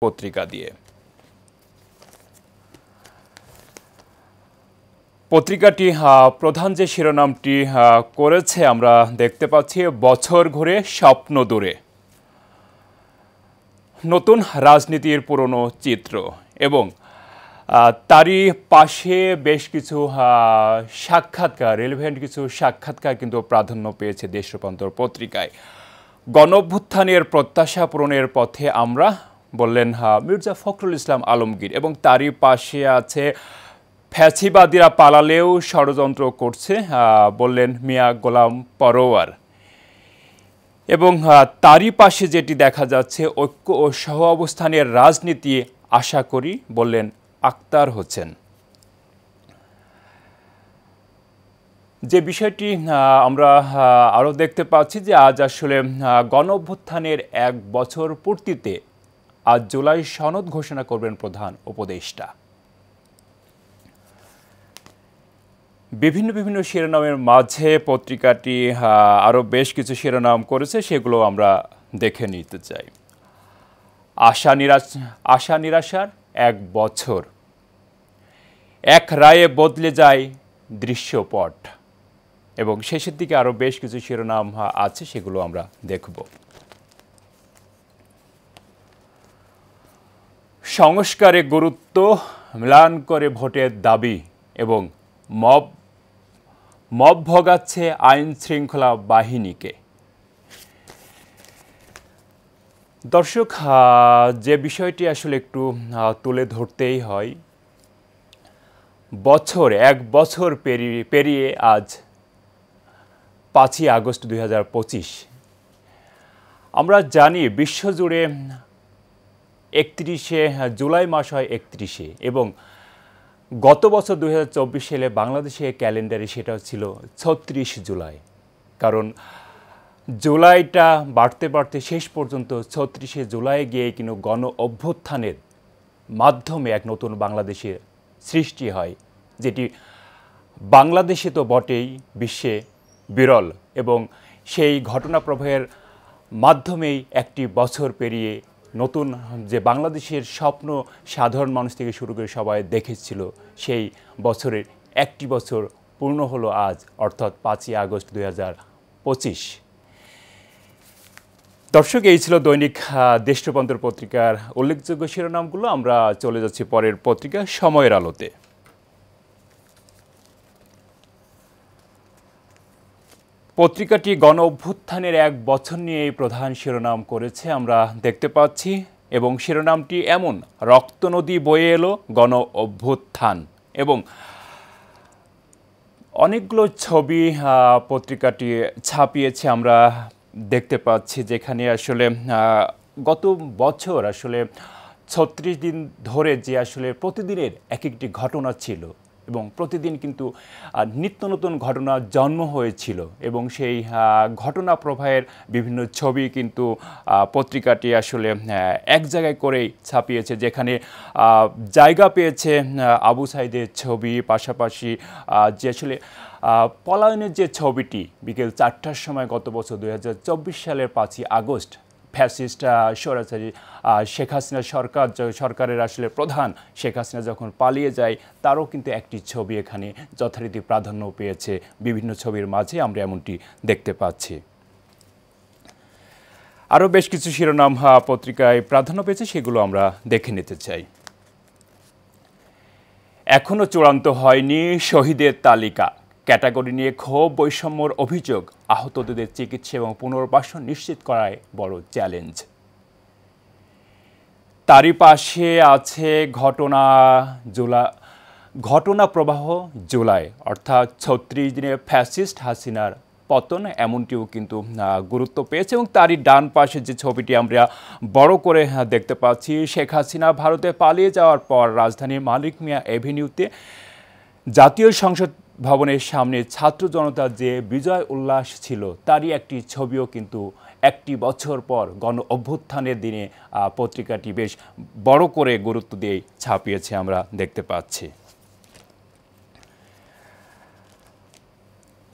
পত্রিকা দিয়ে। পত্রিকাটি প্রধান যে শিরোনামটি করেছে আমরা দেখতে পাচ্ছি, বছর ঘুরে স্বপ্ন দূরে, নতুন রাজনীতির পুরনো চিত্র, এবং তারই পাশে বেশ কিছু সাক্ষাৎকার, রিলেভেন্ট কিছু সাক্ষাৎকার কিন্তু প্রাধান্য পেয়েছে দেশ রূপান্তর পত্রিকায়। গণঅভ্যুত্থানের প্রত্যাশা পূরণের পথে আমরা, বললেন মির্জা ফখরুল ইসলাম আলমগীর, এবং তারই পাশে আছে ফ্যাসিবাদীরা পালালেও ষড়যন্ত্র করছে, বললেন মিয়া গোলাম পরোয়ার। এবং তারই পাশে যেটি দেখা যাচ্ছে, ঐক্য ও সহ অবস্থানের রাজনীতি আশা করি, বললেন আক্তার হোসেন। যে বিষয়টি আমরা আরও দেখতে পাচ্ছি যে আজ আসলে গণঅভ্যুত্থানের 1 বছর পূর্তিতে আজ জুলাই সনদ ঘোষণা করবেন প্রধান উপদেষ্টা। বিভিন্ন শিরোনামের মাঝে পত্রিকাটি আরও বেশ কিছু শিরোনাম করেছে, সেগুলো আমরা দেখে নিতে চাই। আশা নিরাশার 1 বছর, এক রায়ে বদলে যায় দৃশ্যপট, এবং শেষের দিকে আরও বেশ কিছু শিরোনাম আছে, সেগুলো আমরা দেখব। সংস্কারে গুরুত্ব, ম্লান করে ভোটের দাবি, এবং মব ভোগাচ্ছে আইন শৃঙ্খলা বাহিনীকে। দর্শক, যে বিষয়টি আসলে একটু তুলে ধরতেই হয়, 1 বছর পেরিয়ে আজ 5ই আগস্ট 2025। আমরা জানি বিশ্বজুড়ে 31শে জুলাই মাস হয় 31শে, এবং গত বছর 2024 সালে বাংলাদেশের ক্যালেন্ডারে সেটা ছিল 36 জুলাই। কারণ জুলাইটা বাড়তে শেষ পর্যন্ত 36শে জুলাই গিয়ে কিন্তু গণ অভ্যুত্থানের মাধ্যমে এক নতুন বাংলাদেশের সৃষ্টি হয়, যেটি বাংলাদেশে তো বটেই, বিশ্বে বিরল। এবং সেই ঘটনা প্রবাহের মাধ্যমেই একটি বছর পেরিয়ে নতুন যে বাংলাদেশের স্বপ্ন সাধারণ মানুষ থেকে শুরু করে সবাই দেখেছিল, সেই বছরের একটি বছর পূর্ণ হলো আজ, অর্থাৎ 5ই আগস্ট 2025। দর্শক, এই ছিল দৈনিক দেশ রূপান্তর পত্রিকার উল্লেখযোগ্য শিরোনামগুলো। আমরা চলে যাচ্ছি পরের পত্রিকা সময়ের আলোতে। পত্রিকাটি গণ অভ্যুত্থানের 1 বছর নিয়ে এই প্রধান শিরোনাম করেছে, আমরা দেখতে পাচ্ছি, এবং শিরোনামটি এমন: রক্ত নদী বয়ে এলো গণ অভ্যুত্থান, এবং অনেকগুলো ছবি পত্রিকাটি ছাপিয়েছে, আমরা দেখতে পাচ্ছি, যেখানে আসলে গত বছর আসলে 36 দিন ধরে যে আসলে প্রতিদিনের এক একটি ঘটনা ছিল, এবং প্রতিদিন কিন্তু নিত্য নতুন ঘটনা জন্ম হয়েছিল, এবং সেই ঘটনা প্রবাহের বিভিন্ন ছবি কিন্তু পত্রিকাটি আসলে এক জায়গায় করেই ছাপিয়েছে, যেখানে জায়গা পেয়েছে আবু সাইদের ছবি, পাশাপাশি যে আসলে পলায়নের যে ছবিটি বিকেল 4টার সময় গত বছর 2024 সালের 5ই আগস্ট ফ্যাসিস্ট স্বৈরাচারী শেখ হাসিনা সরকারের আসলে প্রধান শেখ হাসিনা যখন পালিয়ে যায়, তারও কিন্তু একটি ছবি এখানে যথারীতি প্রাধান্য পেয়েছে। বিভিন্ন ছবির মাঝে আমরা এমনটি দেখতে পাচ্ছি। আরও বেশ কিছু শিরোনাম পত্রিকায় প্রাধান্য পেয়েছে, সেগুলো আমরা দেখে নিতে চাই। এখনও চূড়ান্ত হয়নি শহীদের তালিকা, ক্যাটাগরি নিয়ে ক্ষোভ, বৈষম্যর অভিযোগ, আহতদের চিকিৎসা এবং পুনর্বাসন নিশ্চিত করায় বড় চ্যালেঞ্জ। তারই পাশে আছে ঘটনা প্রবাহ জুলাই, অর্থাৎ 36 দিনে ফ্যাসিস্ট হাসিনার পতন, এমনটিও কিন্তু গুরুত্ব পেয়েছে। এবং তারই ডান পাশে যে ছবিটি আমরা বড় করে দেখতে পাচ্ছি, শেখ হাসিনা ভারতে পালিয়ে যাওয়ার পর রাজধানীর মালিক মিয়া এভিনিউতে জাতীয় সংসদ ভবনের সামনে ছাত্র জনতার যে বিজয় উল্লাস ছিল, তারই একটি ছবিও কিন্তু একটি বছর পর গণ অভ্যুত্থানের দিনে পত্রিকাটি বেশ বড় করে গুরুত্ব দিয়ে ছাপিয়েছে, আমরা দেখতে পাচ্ছি।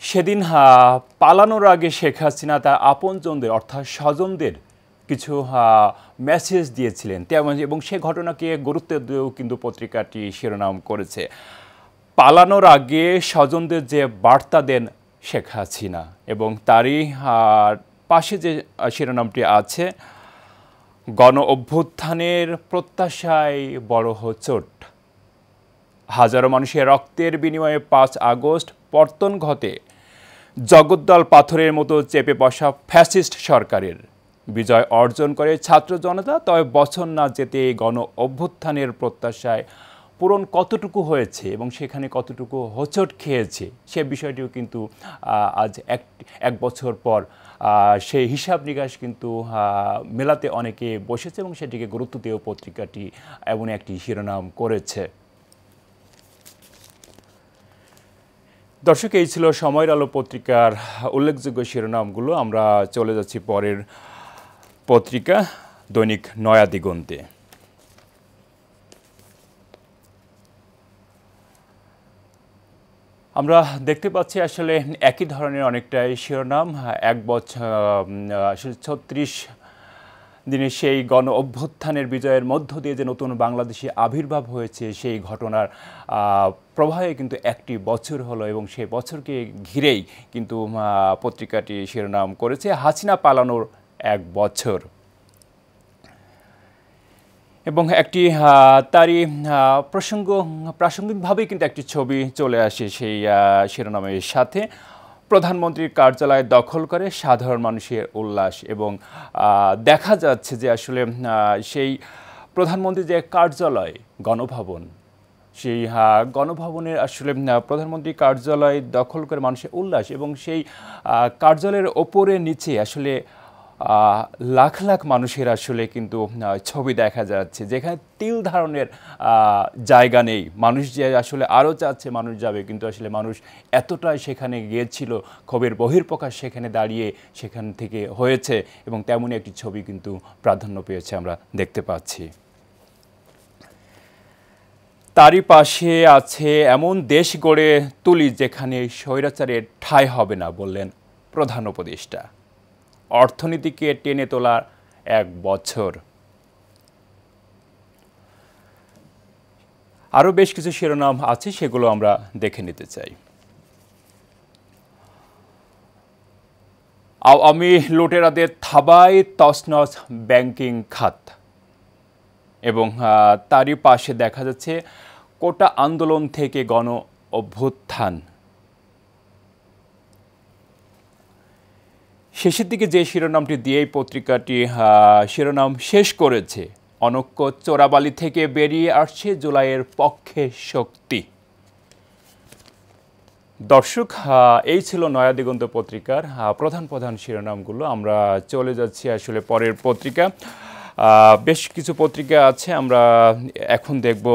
সেদিন পালানোর আগে শেখ হাসিনা তার আপনজনদের অর্থাৎ স্বজনদের কিছু মেসেজ দিয়েছিলেন তেমন, এবং সে ঘটনাকে গুরুত্ব দিয়েও কিন্তু পত্রিকাটি শিরোনাম করেছে, পালানোর আগে স্বজনদের যে বার্তা দেন শেখ হাসিনা। এবং তারই পাশে যে শিরোনামটি আছে, গণ অভ্যুত্থানের প্রত্যাশায় বড় হোঁচট, হাজারো মানুষের রক্তের বিনিময়ে 5 আগস্ট পতন ঘটে, জগদ্দল পাথরের মতো চেপে বসা ফ্যাসিস্ট সরকারের, বিজয় অর্জন করে ছাত্র জনতা, তবে বছর না যেতে গণ অভ্যুত্থানের প্রত্যাশায় পূরণ কতটুকু হয়েছে এবং সেখানে কতটুকু হোঁচট খেয়েছে সে বিষয়টিও কিন্তু আজ এক বছর পর সেই হিসাব নিকাশ কিন্তু মেলাতে অনেকে বসেছে এবং সেটিকে গুরুত্ব দিয়েও পত্রিকাটি এমন একটি শিরোনাম করেছে। দর্শক, এই ছিল সময়ের আলো পত্রিকার উল্লেখযোগ্য শিরোনামগুলো। আমরা চলে যাচ্ছি পরের পত্রিকা দৈনিক নয়া দিগন্তে। আমরা দেখতে পাচ্ছি আসলে একই ধরনের অনেকটাই শিরোনাম। এক বছর আসলে 36 দিনের সেই গণ অভ্যুত্থানের বিজয়ের মধ্য দিয়ে যে নতুন বাংলাদেশে আবির্ভাব হয়েছে সেই ঘটনার প্রবাহে কিন্তু একটি বছর হলো, এবং সেই বছরকে ঘিরেই কিন্তু পত্রিকাটি শিরোনাম করেছে হাসিনা পালানোর 1 বছর। এবং একটি তারই প্রাসঙ্গিকভাবেই কিন্তু একটি ছবি চলে আসে সেই শিরোনামের সাথে, প্রধানমন্ত্রীর কার্যালয় দখল করে সাধারণ মানুষের উল্লাস। এবং দেখা যাচ্ছে যে আসলে সেই প্রধানমন্ত্রীর যে কার্যালয় গণভবন, সেই গণভবনের আসলে প্রধানমন্ত্রী কার্যালয় দখল করে মানুষের উল্লাস, এবং সেই কার্যালয়ের ওপরে নিচে আসলে লাখ লাখ মানুষের আসলে কিন্তু ছবি দেখা যাচ্ছে, যেখানে তিল ধারণের জায়গা নেই। মানুষ যে আসলে আরও চাচ্ছে মানুষ যাবে, কিন্তু আসলে মানুষ এতটাই সেখানে গিয়েছিল, ক্ষোভের বহিঃপ্রকাশ সেখানে দাঁড়িয়ে সেখান থেকে হয়েছে, এবং তেমনই একটি ছবি কিন্তু প্রাধান্য পেয়েছে আমরা দেখতে পাচ্ছি। তারই পাশে আছে এমন দেশ গড়ে তুলি যেখানে স্বৈরাচারের ঠাঁই হবে না, বললেন প্রধান উপদেষ্টা। অর্থনীতিকে টেনে তোলার 1 বছর। আরও বেশ কিছু শিরোনাম আছে, সেগুলো আমরা দেখে নিতে চাই। আওয়ামী লুটেরাদের থাবায় তছনছ ব্যাংকিং খাত। এবং তারই পাশে দেখা যাচ্ছে কোটা আন্দোলন থেকে গণ অভ্যুত্থান। শেষের দিকে যে শিরোনামটি দিয়েই পত্রিকাটি শিরোনাম শেষ করেছে, অনক্য চোরাবালি থেকে বেরিয়ে আসছে জুলাইয়ের পক্ষে শক্তি। দর্শক, এই ছিল নয়া দিগন্ত পত্রিকার প্রধান প্রধান শিরোনামগুলো। আমরা চলে যাচ্ছি আসলে পরের পত্রিকা। বেশ কিছু পত্রিকা আছে, আমরা এখন দেখব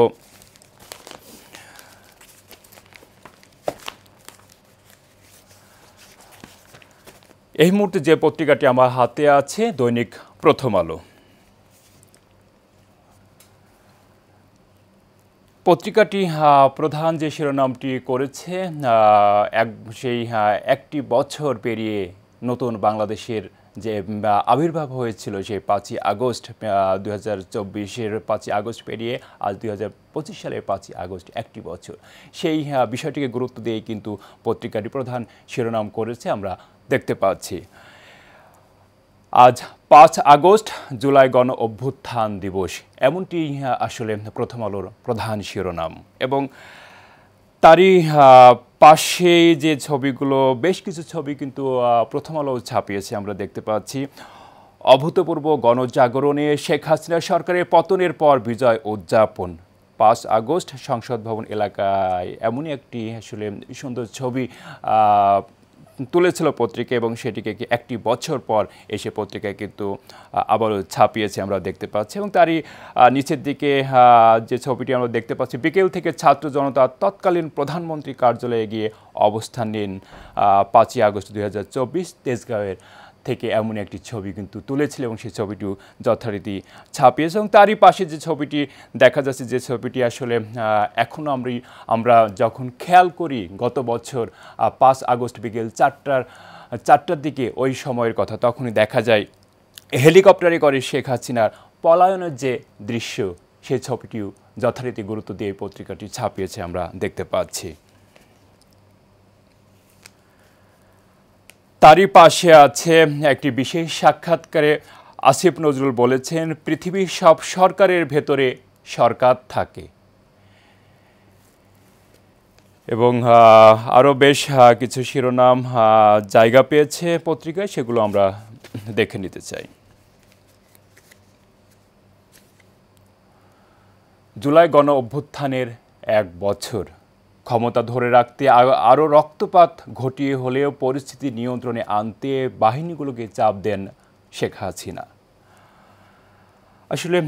এই মুহূর্তে যে পত্রিকাটি আমার হাতে আছে, দৈনিক প্রথম আলো। পত্রিকাটি প্রধান যে শিরোনামটি করেছে, সেই একটি বছর পেরিয়ে নতুন বাংলাদেশের যে আবির্ভাব হয়েছিল সেই 5ই আগস্ট 2024-এর 5ই আগস্ট পেরিয়ে আজ 2025 সালের 5ই আগস্ট একটি বছর, সেই বিষয়টিকে গুরুত্ব দিয়ে কিন্তু পত্রিকাটি প্রধান শিরোনাম করেছে। আমরা দেখতে পাচ্ছি আজ 5 আগস্ট জুলাই গণ অভ্যুত্থান দিবস, এমনটি আসলে প্রথম আলোর প্রধান শিরোনাম। এবং তারই পাশে যে ছবিগুলো, বেশ কিছু ছবি কিন্তু প্রথম আলো ছাপিয়েছে। আমরা দেখতে পাচ্ছি অভূতপূর্ব গণজাগরণে শেখ হাসিনা সরকারের পতনের পর বিজয় উদযাপন, 5 আগস্ট সংসদ ভবন এলাকায়, এমনই একটি আসলে সুন্দর ছবি তুলেছিল পত্রিকা, এবং সেটিকে একটি বছর পর এসে পত্রিকায় কিন্তু আবারও ছাপিয়েছে আমরা দেখতে পাচ্ছি। এবং তারই নিচের দিকে যে ছবিটি আমরা দেখতে পাচ্ছি, বিকেল থেকে ছাত্র জনতা তৎকালীন প্রধানমন্ত্রী কার্যালয়ে গিয়ে অবস্থান নিন, 5ই আগস্ট 2024 তেজগাঁওয়ের থেকে, এমন একটি ছবি কিন্তু তুলেছিল এবং সেই ছবিটিও যথারীতি ছাপিয়েছে। এবং তারই পাশে যে ছবিটি দেখা যাচ্ছে, যে ছবিটি আসলে এখনও আমরা যখন খেয়াল করি গত বছর 5 আগস্ট বিকেল 4টার দিকে ওই সময়ের কথা, তখনই দেখা যায় হেলিকপ্টারে করে শেখ হাসিনার পলায়নের যে দৃশ্য, সেই ছবিটিও যথারীতি গুরুত্ব দিয়ে এই পত্রিকাটি ছাপিয়েছে আমরা দেখতে পাচ্ছি। তারই পাশে আছে একটি বিশেষ সাক্ষাৎকারে আসিফ নজরুল বলেছেন, পৃথিবীর সব সরকারের ভেতরে সরকার থাকে। এবং আরও বেশ কিছু শিরোনাম জায়গা পেয়েছে পত্রিকায়, সেগুলো আমরা দেখে নিতে চাই। জুলাই গণ অভ্যুত্থানের 1 বছর, ক্ষমতা ধরে রাখতে আরও রক্তপাত ঘটিয়ে হলেও পরিস্থিতি নিয়ন্ত্রণে আনতে বাহিনীগুলোকে চাপ দেন শেখ হাসিনা। আসলে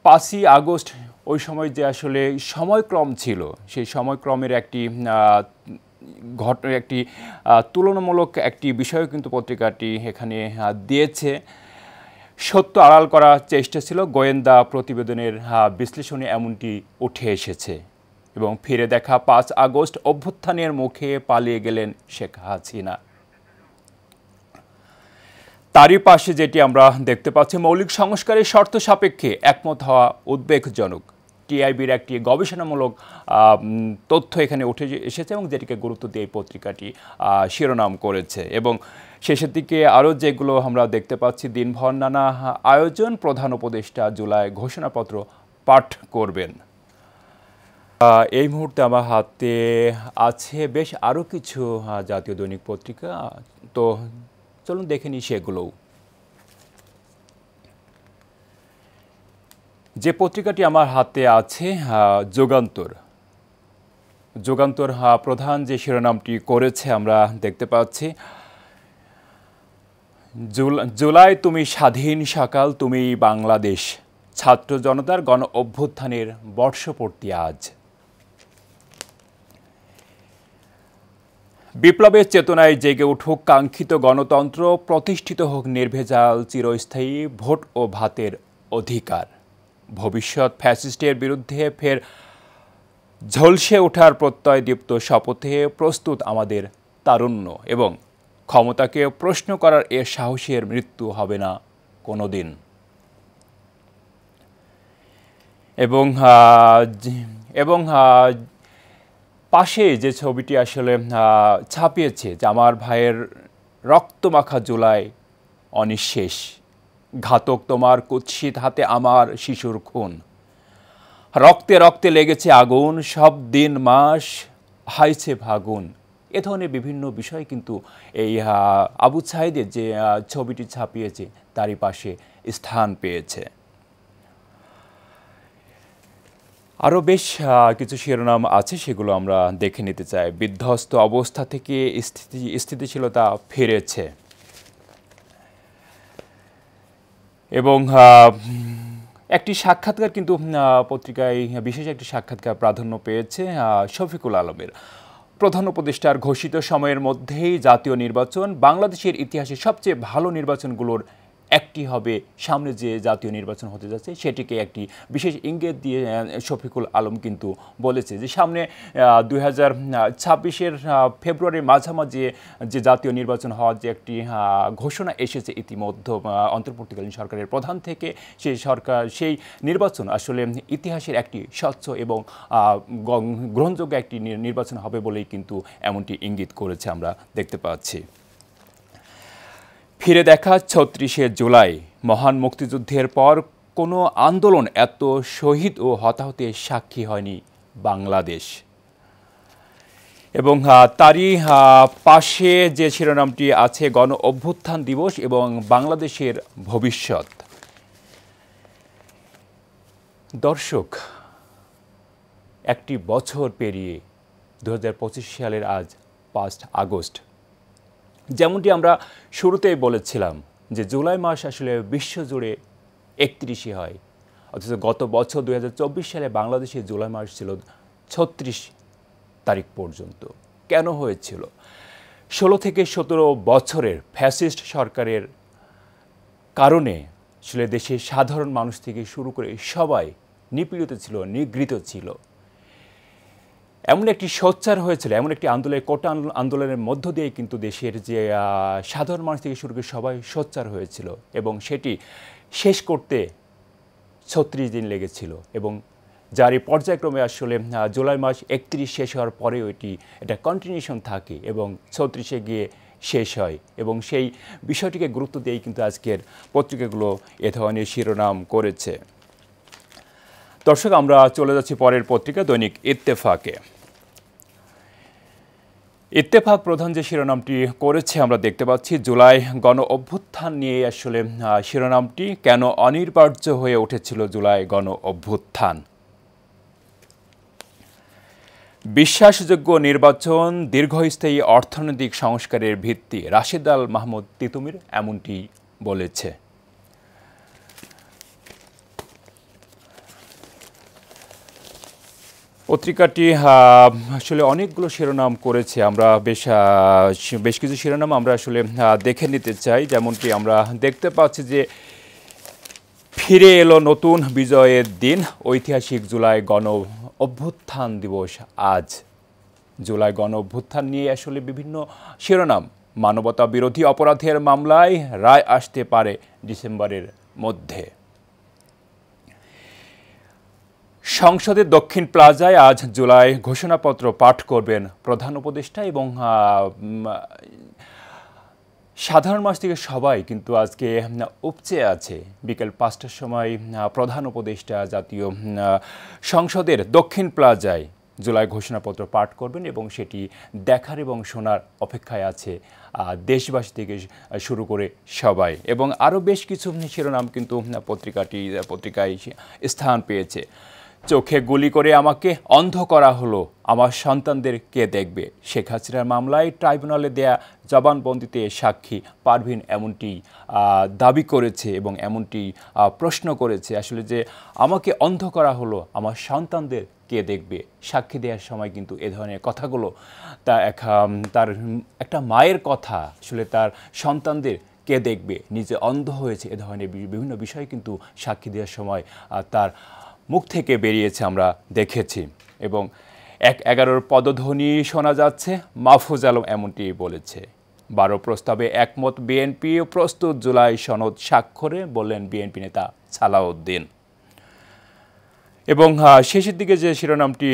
5ই আগস্ট ওই সময় যে আসলে সময়ক্রম ছিল, সেই সময়ক্রমের একটি তুলনামূলক একটি বিষয় কিন্তু পত্রিকাটি এখানে দিয়েছে। সত্য আড়াল করার চেষ্টা ছিল, গোয়েন্দা প্রতিবেদনের বিশ্লেষণে এমনটি উঠে এসেছে। এবং ফিরে দেখা 5 আগস্ট অভ্যুত্থানের মুখে পালিয়ে গেলেন শেখ হাসিনা। তারই পাশে যেটি আমরা দেখতে পাচ্ছি, মৌলিক সংস্কারের শর্ত সাপেক্ষে একমত হওয়া উদ্বেগজনক। টিআইবির একটি গবেষণামূলক তথ্য এখানে উঠে এসেছে এবং যেটিকে গুরুত্ব দিয়ে এই পত্রিকাটি শিরোনাম করেছে। এবং শেষের দিকে আরও যেগুলো আমরা দেখতে পাচ্ছি, দিনভর নানা আয়োজন, প্রধান উপদেষ্টা জুলাই ঘোষণাপত্র পাঠ করবেন। এই মুহূর্তে আমার হাতে আছে বেশ আরও কিছু জাতীয় দৈনিক পত্রিকা, তো চলুন দেখে নিই সেগুলোও। যে পত্রিকাটি আমার হাতে আছে, যুগান্তর প্রধান যে শিরোনামটি করেছে আমরা দেখতে পাচ্ছি, জুলাই তুমি স্বাধীন সকাল, তুমি বাংলাদেশ, ছাত্র জনতার গণ অভ্যুত্থানের বর্ষপূর্তি আজ। বিপ্লবের চেতনায় জেগে উঠুক কাঙ্ক্ষিত গণতন্ত্র, প্রতিষ্ঠিত হোক নির্ভেজাল চিরস্থায়ী ভোট ও ভাতের অধিকার, ভবিষ্যৎ ফ্যাসিস্টের বিরুদ্ধে ফের ঝলসে ওঠার প্রত্যয়দীপ্ত শপথে প্রস্তুত আমাদের তারুণ্য, এবং ক্ষমতাকে প্রশ্ন করার এ সাহসের মৃত্যু হবে না কোনোদিন। এবং পাশে যে ছবিটি আসলে ছাপিয়েছে, যে আমার ভাইয়ের রক্তমাখা জুলাই অনিঃশেষ, ঘাতক তোমার কুৎসিত হাতে আমার শিশুর খুন, রক্তে রক্তে লেগেছে আগুন, সব দিন মাস হাইছে ফাগুন। এ ধরনের বিভিন্ন বিষয় কিন্তু এই আবু সাঈদের যে ছবিটি ছাপিয়েছে তারই পাশে স্থান পেয়েছে। আরও বেশ কিছু শিরোনাম আছে, সেগুলো আমরা দেখে নিতে চাই। বিধ্বস্ত অবস্থা থেকে স্থিতিশীলতা ফিরেছে। এবং একটি সাক্ষাৎকার কিন্তু পত্রিকায় বিশেষ একটি সাক্ষাৎকার প্রাধান্য পেয়েছে শফিকুল আলমের। প্রধান উপদেষ্টার ঘোষিত সময়ের মধ্যেই জাতীয় নির্বাচন, বাংলাদেশের ইতিহাসে সবচেয়ে ভালো নির্বাচনগুলোর একটি হবে, সামনে যে জাতীয় নির্বাচন হতে যাচ্ছে সেটিকে একটি বিশেষ ইঙ্গিত দিয়ে শফিকুল আলম কিন্তু বলেছে যে সামনে 2026-এর ফেব্রুয়ারির মাঝামাঝি যে জাতীয় নির্বাচন হওয়ার যে একটি ঘোষণা এসেছে ইতিমধ্যে অন্তর্বর্তীকালীন সরকারের প্রধান থেকে, সেই নির্বাচন আসলে ইতিহাসের একটি স্বচ্ছ এবং গ্রহণযোগ্য একটি নির্বাচন হবে বলেই কিন্তু এমনটি ইঙ্গিত করেছে আমরা দেখতে পাচ্ছি। ফিরে দেখা 36শে জুলাই, মহান মুক্তিযুদ্ধের পর কোনো আন্দোলন এত শহীদ ও হতাহতের সাক্ষী হয়নি বাংলাদেশ। এবং তারই পাশে যে শিরোনামটি আছে, গণ অভ্যুত্থান দিবস এবং বাংলাদেশের ভবিষ্যৎ। দর্শক, একটি বছর পেরিয়ে 2025 সালের আজ 5 আগস্ট, যেমনটি আমরা শুরুতেই বলেছিলাম যে জুলাই মাস আসলে বিশ্বজুড়ে 31 হয়, অথচ গত বছর 2024 সালে বাংলাদেশে জুলাই মাস ছিল 36 তারিখ পর্যন্ত। কেন হয়েছিল? 16 থেকে 17 বছরের ফ্যাসিস্ট সরকারের কারণে আসলে দেশের সাধারণ মানুষ থেকে শুরু করে সবাই নিপীড়িত ছিল, নিগৃহীত ছিল। এমন একটি সোচ্চার হয়েছিল, এমন একটি কোটা আন্দোলনের মধ্য দিয়ে কিন্তু দেশের যে সাধারণ মানুষ থেকে শুরু করে সবাই সোচ্চার হয়েছিল এবং সেটি শেষ করতে ৩৬ দিন লেগেছিল এবং যার এই পর্যায়ক্রমে আসলে জুলাই মাস ৩১ শেষ হওয়ার পরেও এটা কন্টিনিউশন থাকে এবং ৩৬-এ গিয়ে শেষ হয় এবং সেই বিষয়টিকে গুরুত্ব দিয়েই কিন্তু আজকের পত্রিকাগুলো এ ধরনের শিরোনাম করেছে। দর্শক, আমরা চলে যাচ্ছি পরের পত্রিকা দৈনিক ইত্তেফাকে। ইত্তেফাক প্রধান যে শিরোনামটি করেছে আমরা দেখতে পাচ্ছি জুলাই গণ অভ্যুত্থান নিয়ে আসলে শিরোনামটি, কেন অনিবার্য হয়ে উঠেছিল জুলাই গণ অভ্যুত্থান। বিশ্বাসযোগ্য নির্বাচন দীর্ঘস্থায়ী অর্থনৈতিক সংস্কারের ভিত্তি, রাশেদ আল মাহমুদ তিতুমির এমনটি বলেছে। পত্রিকাটি আসলে অনেকগুলো শিরোনাম করেছে, আমরা বেশ কিছু শিরোনাম আমরা আসলে দেখে নিতে চাই। যেমনটি আমরা দেখতে পাচ্ছি যে ফিরে এলো নতুন বিজয়ের দিন, ঐতিহাসিক জুলাই গণ অভ্যুত্থান দিবস আজ। জুলাই গণ অভ্যুত্থান নিয়ে আসলে বিভিন্ন শিরোনাম। মানবতা বিরোধী অপরাধের মামলায় রায় আসতে পারে ডিসেম্বরের মধ্যে। সংসদের দক্ষিণ প্লাজায় আজ জুলাই ঘোষণাপত্র পাঠ করবেন প্রধান উপদেষ্টা এবং সাধারণ মানুষ থেকে সবাই কিন্তু আজকে উপচে আছে। বিকেল ৫টার সময় প্রধান উপদেষ্টা জাতীয় সংসদের দক্ষিণ প্লাজায় জুলাই ঘোষণাপত্র পাঠ করবেন এবং সেটি দেখার এবং শোনার অপেক্ষায় আছে দেশবাসী থেকে শুরু করে সবাই। এবং আরও বেশ কিছু শিরোনাম কিন্তু পত্রিকায় স্থান পেয়েছে। চোখে গুলি করে আমাকে অন্ধ করা হলো, আমার সন্তানদের কে দেখবে। শেখ হাসিনার মামলায় ট্রাইব্যুনালে দেয়া জবানবন্দিতে সাক্ষী পারভীন এমনটি দাবি করেছে এবং এমনটি প্রশ্ন করেছে আসলে যে আমাকে অন্ধ করা হলো, আমার সন্তানদের কে দেখবে। সাক্ষী দেওয়ার সময় কিন্তু এ ধরনের কথাগুলো তার একটা মায়ের কথা, আসলে তার সন্তানদের কে দেখবে, নিজে অন্ধ হয়েছে, এ ধরনের বিভিন্ন বিষয় কিন্তু সাক্ষী দেওয়ার সময় তার মুখ থেকে বেরিয়েছে, আমরা দেখেছি। এবং ১-১১ পদধ্বনি শোনা যাচ্ছে, মাহফুজ আলম এমনটি বলেছে। ১২ প্রস্তাবে একমত বিএনপি, প্রস্তুত জুলাই সনদ স্বাক্ষরে, বললেন বিএনপি নেতা সালাউদ্দিন। এবং শেষের দিকে যে শিরোনামটি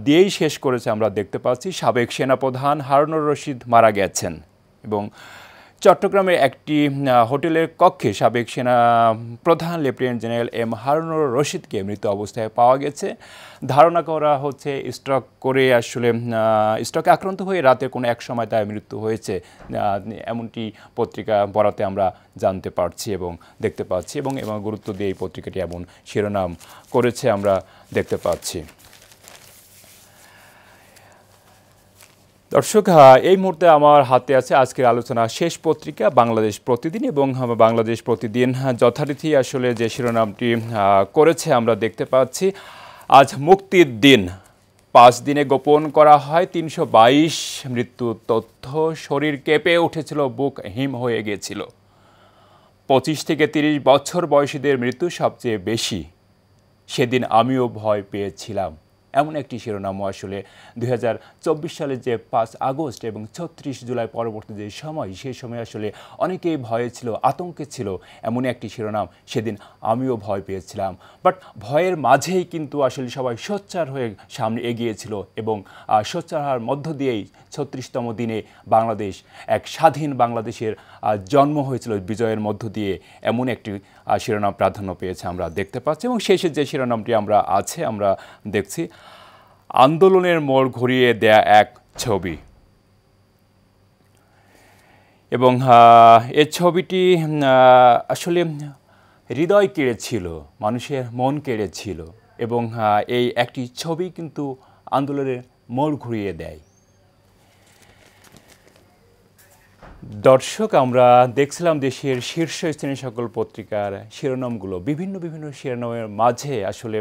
দিয়েই শেষ করেছে আমরা দেখতে পাচ্ছি, সাবেক সেনাপ্রধান হারুনুর রশিদ মারা গেছেন। এবং চট্টগ্রামের একটি হোটেলের কক্ষে সাবেক সেনা প্রধান লেফটেন্যান্ট জেনারেল এম হারুনুর রশিদকে মৃত অবস্থায় পাওয়া গেছে। ধারণা করা হচ্ছে স্ট্রোকে আক্রান্ত হয়ে রাতে কোনো এক সময় তার মৃত্যু হয়েছে, এমনটি পত্রিকা বরাতে আমরা জানতে পারছি এবং দেখতে পাচ্ছি। এবং গুরুত্ব দিয়ে এই পত্রিকাটি এমন শিরোনাম করেছে আমরা দেখতে পাচ্ছি। দর্শক, এই মুহূর্তে আমার হাতে আছে আজকের আলোচনা শেষ পত্রিকা বাংলাদেশ প্রতিদিন। এবং বাংলাদেশ প্রতিদিন যথারীতি আসলে যে শিরোনামটি করেছে আমরা দেখতে পাচ্ছি, আজ মুক্তির দিন, 5 দিনে গোপন করা হয় 322 মৃত্যুর তথ্য, শরীর কেঁপে উঠেছিল, বুক হিম হয়ে গিয়েছিল। 25 থেকে 30 বছর বয়সীদের মৃত্যু সবচেয়ে বেশি, সেদিন আমিও ভয় পেয়েছিলাম। এমন একটি শিরোনামও আসলে 2024 সালের যে 5 আগস্ট এবং 36 জুলাই পরবর্তী যে সময়, সেই সময় আসলে অনেকেই ভয়ে ছিল, আতঙ্কে ছিল। এমন একটি শিরোনাম, সেদিন আমিও ভয় পেয়েছিলাম। বাট ভয়ের মাঝেই কিন্তু আসলে সবাই সোচ্চার হয়ে সামনে এগিয়েছিল এবং সোচ্চার হওয়ার মধ্য দিয়েই 36তম দিনে বাংলাদেশ, এক স্বাধীন বাংলাদেশের জন্ম হয়েছিল বিজয়ের মধ্য দিয়ে। এমন একটি শিরোনাম প্রাধান্য পেয়েছে আমরা দেখতে পাচ্ছি। এবং শেষের যে শিরোনামটি আমরা দেখছি, আন্দোলনের মোড় ঘুরিয়ে দেয়া এক ছবি। এবং এই ছবিটি আসলে হৃদয় কেড়েছিল, মানুষের মন কেড়েছিল। এবং এই একটি ছবি কিন্তু আন্দোলনের মোড় ঘুরিয়ে দেয়। দর্শক, আমরা দেখছিলাম দেশের শীর্ষস্থানীয় সকল পত্রিকার শিরোনামগুলো। বিভিন্ন শিরোনামের মাঝে আসলে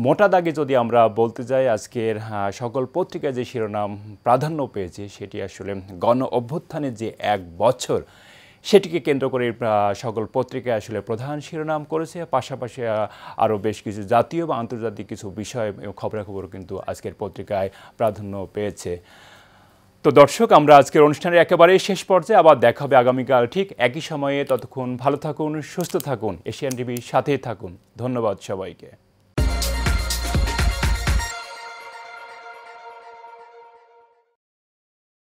মোটা দাগে যদি আমরা বলতে যাই, আজকের সকল পত্রিকায় যে শিরোনাম প্রাধান্য পেয়েছে সেটি আসলে গণ অভ্যুত্থানের যে 1 বছর, সেটিকে কেন্দ্র করে সকল পত্রিকায় আসলে প্রধান শিরোনাম করেছে। পাশাপাশি আরও বেশ কিছু জাতীয় বা আন্তর্জাতিক কিছু বিষয় খবরাখবর কিন্তু আজকের পত্রিকায় প্রাধান্য পেয়েছে। তো দর্শক, আমরা আজকের অনুষ্ঠানের একেবারে শেষ পর্যায়ে আবার দেখা হবে আগামীকাল ঠিক একই সময়ে। ততক্ষণ ভালো থাকুন, সুস্থ থাকুন, এশিয়ান টিভির সাথেই থাকুন। ধন্যবাদ সবাইকে।